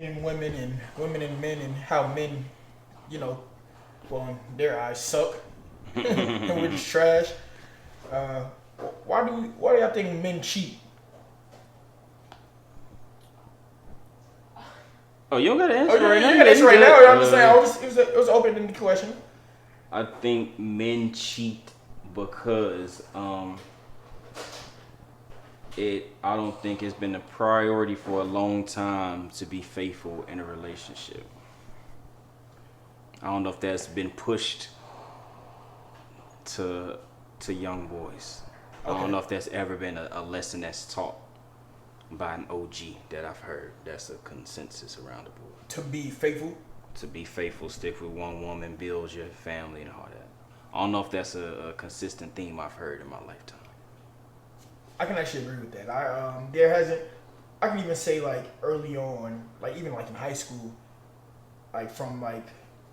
And women and men and how men, you know, well in their eyes suck and we're just trash. Uh, why do y'all think men cheat? Oh, you don't got to Oh, answer right now. you got this You right now. good. I'm just saying. It was an open-ended question. I think men cheat because I don't think it's been a priority for a long time to be faithful in a relationship. I don't know if that's been pushed to young boys. I Okay. don't know if that's ever been a lesson that's taught by an OG that I've heard. That's a consensus around the board. To be faithful. To be faithful, stick with one woman, build your family and all that. I don't know if that's a consistent theme I've heard in my lifetime. I can actually agree with that. There hasn't. I can even say like early on, like even like in high school, like from like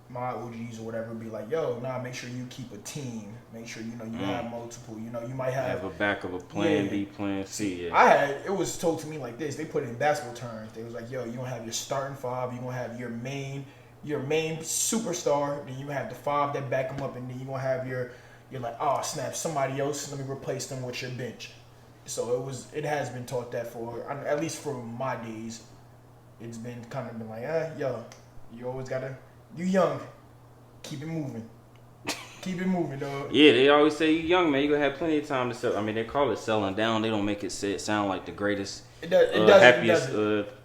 my OGs or whatever, be like, yo, nah, make sure you keep a team. Make sure you have multiple. You might Have a backup of plan Yeah. B, plan C. Yeah. It was told to me like this. They put it in basketball terms. They was like, yo, you gonna have your starting five. You gonna have your main superstar. Then you have the five that back them up, and then you gonna have you're like, oh snap, somebody else. Let me replace them with your bench. So it has been taught that for at least for my days. It's been kind of been like, yo, you always gotta, you young, keep it moving. Keep it moving, dog. Yeah, they always say you young man, you gonna have plenty of time to sell. I mean, they call it selling down. They don't make it sound like the greatest, happiest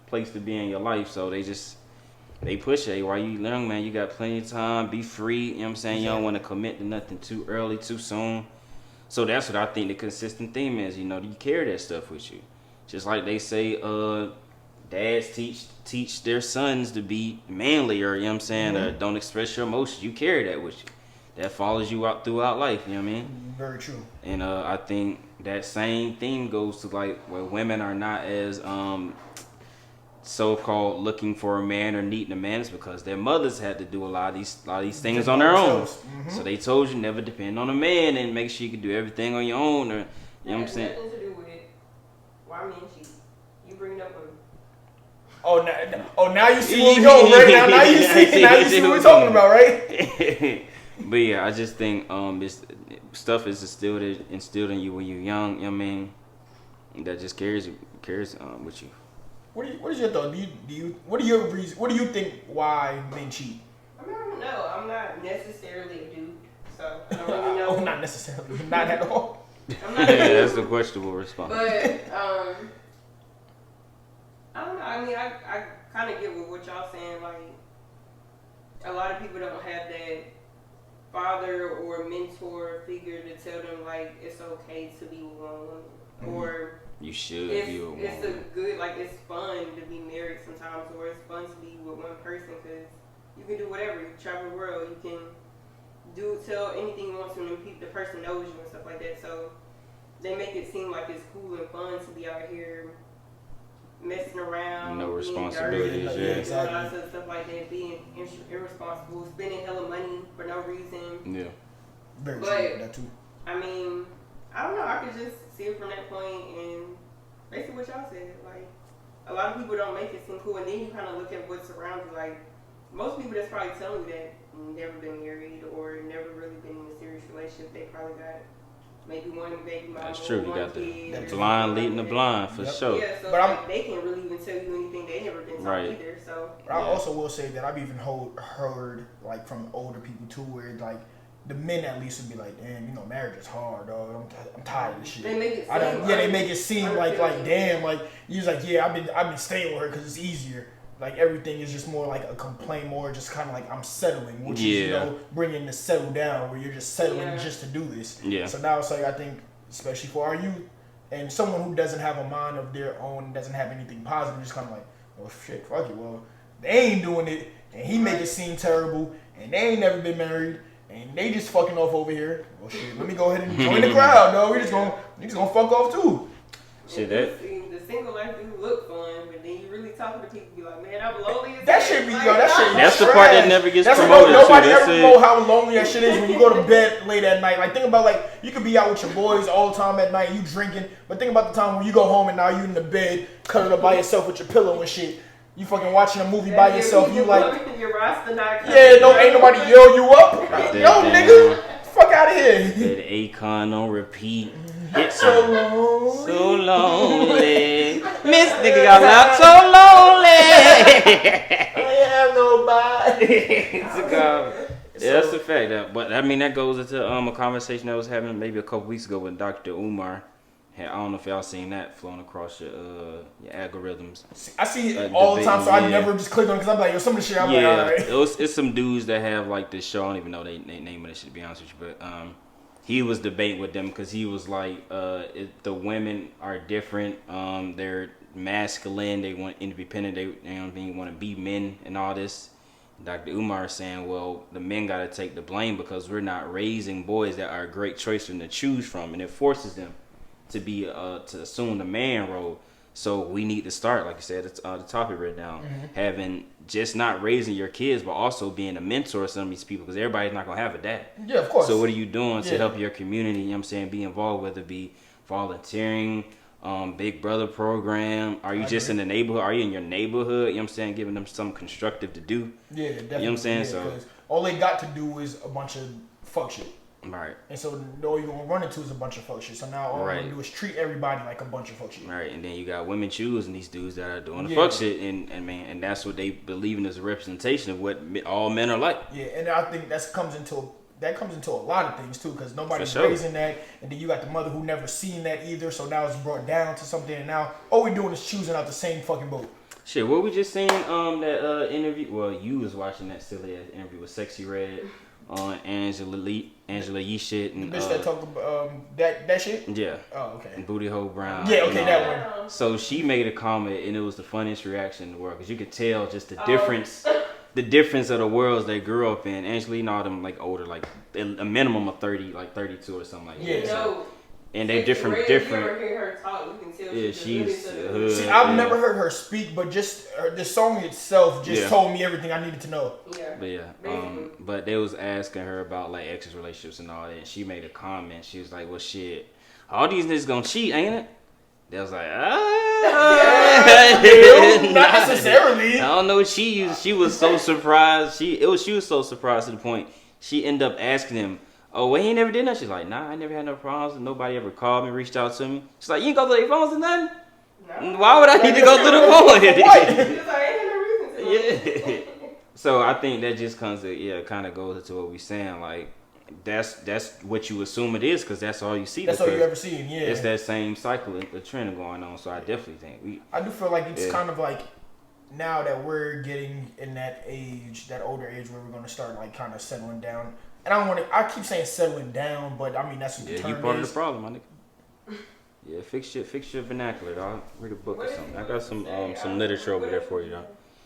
place to be in your life. So they push it. Hey, while you young man, you got plenty of time. Be free. You know what I'm saying? You don't want to commit to nothing too early, too soon. So that's what I think the consistent theme is. You carry that stuff with you. Just like they say, dads teach their sons to be manlier. You know what I'm saying? Don't express your emotions. You carry that with you. That follows you out throughout life, you know what I mean? Very true. And I think that same theme goes to like where women are not as so-called looking for a man or needing a man is because their mothers had to do a lot of these things on their own. So they told you never depend on a man and make sure you can do everything on your own. Or you know what I'm saying? Nothing to do with why men cheat. You bring it up with. Now you see where we go right now. Now you see what we're talking about, right? But yeah, I just think this stuff is instilled in you when you're young. You know what I mean? That just carries with you. What is your thought? What are your reasons? What do you think why men cheat? I mean, I don't know. I'm not necessarily a dude, so I don't really know. Not necessarily. Not at all. I'm not a dude. That's a questionable response. But I don't know. I mean, I kind of get what y'all saying. Like, a lot of people don't have that father or mentor figure to tell them like it's okay to be with one woman, or you should be with one. It's a good, like, it's fun to be married sometimes, or it's fun to be with one person because you can do whatever. You travel the world, you can tell anything you want to, and the person knows you and stuff like that. So they make it seem like it's cool and fun to be out here messing around, no being responsibilities, dirty, yeah, exactly. Stuff like that, being irresponsible, spending hella money for no reason. Yeah, very but, true. That too. I mean, I don't know. I could just see it from that point, and basically what y'all said. Like, a lot of people don't make it seem cool, and then you kind of look at what's around you. Like, most people that's probably telling you that never been married or never really been in a serious relationship. They probably got maybe one baby mama. that's true. You got the blind leading the blind for sure. Yeah, so like, they can't really even tell you anything they never been taught either. So, but I also will say that I've even heard like from older people too, where like the men at least would be like, damn, marriage is hard, dog. I'm tired of this shit. They make it seem they make it seem like damn, like you're like, yeah, I've been staying with her because it's easier. Like everything is just more like a complaint, more just kind of like I'm settling, which is bringing the settle down, where you're just settling just to do this. Yeah. So now it's like I think, especially for our youth, and someone who doesn't have a mind of their own, doesn't have anything positive, just kind of like, oh shit, fuck it. Well, they ain't doing it, and he make it seem terrible, and they ain't never been married, and they just fucking off over here. Well, shit, let me go ahead and join the crowd, dog. We just gonna fuck off too. Shit, that. The single life do look fun, but then you really talking to people, be like, man, I'm lonely. That shit be, That's the part that never gets promoted. Nobody ever know how lonely that shit is when you go to bed late at night. Like, think about, like, you could be out with your boys all the time at night, you drinking, but think about the time when you go home and now you in the bed, cuddled up by yourself with your pillow and shit. You fucking watching a movie by yourself. You like your roster not ain't nobody yell you up. Yo, nigga, fuck out of here. That Akon on repeat. It's so lonely. So lonely. Miss nigga got loud. So lonely. I have nobody. Yeah, that's a fact. But I mean, that goes into a conversation I was having maybe a couple weeks ago with Dr. Umar. I don't know if y'all seen that flowing across your algorithms. I see it all the time, so I never just click on it because I'm like, yo, some of the shit I'm like, all right. It's some dudes that have like this show. I don't even know they name of this shit, to be honest with you. But he was debating with them because he was like, the women are different. They're masculine. They want independent. They want to be men and all this. Dr. Umar is saying, well, the men got to take the blame because we're not raising boys that are a great choice for them to choose from, and it forces them to be to assume the man role. So we need to start, like you said, it's the topic right now, having just not raising your kids, but also being a mentor to some of these people, because everybody's not gonna have a dad. Yeah, of course. So what are you doing to help your community? You know what I'm saying, be involved, whether it be volunteering, Big Brother program. Are you just in the neighborhood? Are you in your neighborhood? You know what I'm saying, giving them something constructive to do. Yeah, definitely. You know what I'm saying? So all they got to do is a bunch of fuck shit. Right. And so all you're gonna run into is a bunch of fuck shit. So now all you're gonna do is treat everybody like a bunch of fuck shit. Right. And then you got women choosing these dudes that are doing the fuck shit, and that's what they believe in as a representation of what all men are like. Yeah, and I think that comes into a lot of things too, because nobody's raising that, and then you got the mother who never seen that either. So now it's brought down to something, and now all we're doing is choosing out the same fucking boat. Shit, what we just seen that interview? Well, you was watching that silly ass interview with Sexy Red on Angela Yee shit and the bitch that talked about that shit. Yeah. Oh, okay. And Booty Hole Brown. Yeah, okay, that one. So she made a comment, and it was the funniest reaction in the world because you could tell just the difference. The difference of the worlds they grew up in. Angela Yee and all them like older, like a minimum of 30, like 32 or something like that. Yeah. So, and they different. If you ever hear her talk, you can tell she's hood. See, I've never heard her speak, but just the song itself just told me everything I needed to know. Yeah. But but they was asking her about like exes relationships and all that, and she made a comment. She was like, "Well, shit, all these niggas gonna cheat, ain't it?" They was like, not necessarily. I don't know what she used. She was so surprised. She was so surprised to the point she ended up asking him, "Oh, well, he ain't never did that." She's like, "Nah, I never had no problems. Nobody ever called me, reached out to me." She's like, "You ain't go through their phones or nothing? No. Why would I need to go through the phone?" Yeah. So I think that just comes to kind of goes into what we're saying. Like that's what you assume it is because that's all you see. That's all you ever seen. Yeah. It's that same cycle, the trend going on. So I definitely think I do feel like it's kind of like now that we're getting in that age, that older age where we're going to start like kind of settling down. And I keep saying settling down, but I mean that's what the term is. You part of the problem, my nigga. Yeah, fix your vernacular, dog. Read a book or something. I got some literature over there for you, dog.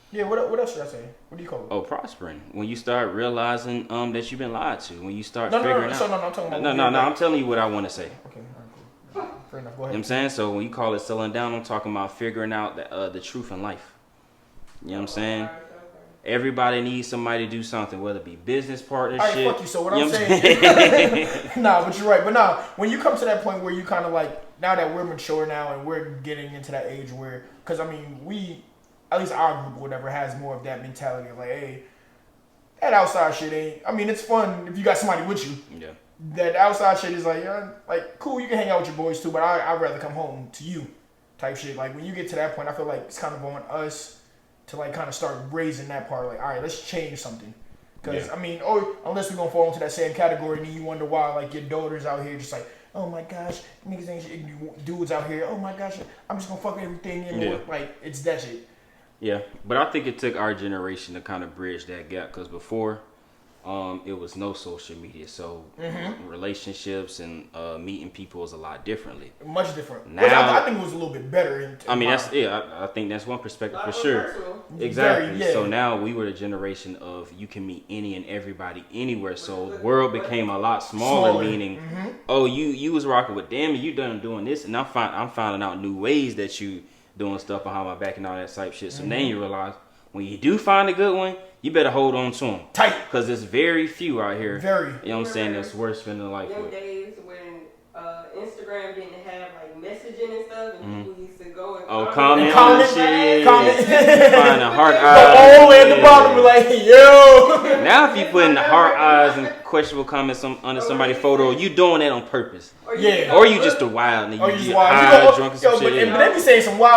Yeah, what else should I say? What do you call it? Oh, prospering. When you start realizing that you've been lied to. When you start figuring out. I'm talking about. No, I'm telling you what I want to say. Okay, all right, cool. Fair enough. Go ahead. You know what I'm saying? So when you call it settling down, I'm talking about figuring out the truth in life. You know what I'm saying? Everybody needs somebody to do something, whether it be business partnership. All right, fuck you. So what I'm saying, nah, but you're right. But nah, when you come to that point where you kind of like, now that we're mature now and we're getting into that age where, because I mean, at least our group or whatever has more of that mentality of like, hey, that outside shit ain't. I mean, it's fun if you got somebody with you. Yeah. That outside shit is like cool. You can hang out with your boys too, but I'd rather come home to you, type shit. Like when you get to that point, I feel like it's kind of on us to like kind of start raising that part. Like, all right, let's change something. Because I mean, unless we're gonna fall into that same category, and then you wonder why like your daughters out here just like, oh my gosh, niggas ain't shit. Dudes out here, oh my gosh, I'm just gonna fuck everything in. Like it's that shit. Yeah, but I think it took our generation to kind of bridge that gap because before, it was no social media, so relationships and meeting people was a lot differently. Much different. Now, I think it was a little bit better. I think that's one perspective for sure. Exactly. So now we were the generation of you can meet any and everybody anywhere. So the world became a lot smaller. Meaning, you was rocking with them and you done doing this, and I'm finding out new ways that you doing stuff behind my back and all that type shit. So then you realize when you do find a good one, you better hold on to them tight because there's very few out here. Very. You know what I'm saying? That's worth spending life with. Days when Instagram didn't have like messaging and stuff, and people used to go and comment shit. Find the heart eyes. Go all the way at the bottom, be like, yo. Now if you putting the heart eyes and questionable comments under somebody's photo, you doing that on purpose. Or you just a wild nigga. You high, drunk and some shit. But they be saying some wild